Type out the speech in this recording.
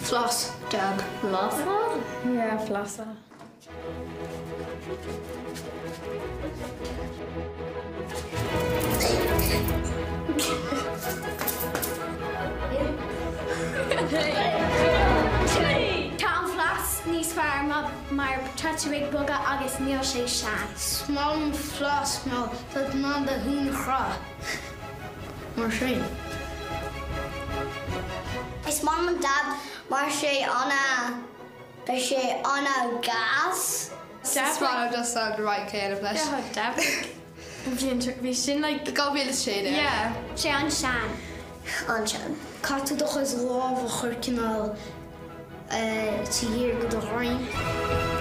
Floss. Dab. Flossa? Yeah, flossa. Tá flas níos fearr mar tatuig boga agus níl sé sean. Small floss no dat ná de hún chrá. Mar sin. Is mom and dad mar sé anna gas. Small just the right kind of flesh. Yeah, Dabrig. Bhí sin like Go bhfuil sé. yeah. sé an sean. Anchan. Catú do chus láh chur cinál tíhir go do roinnt.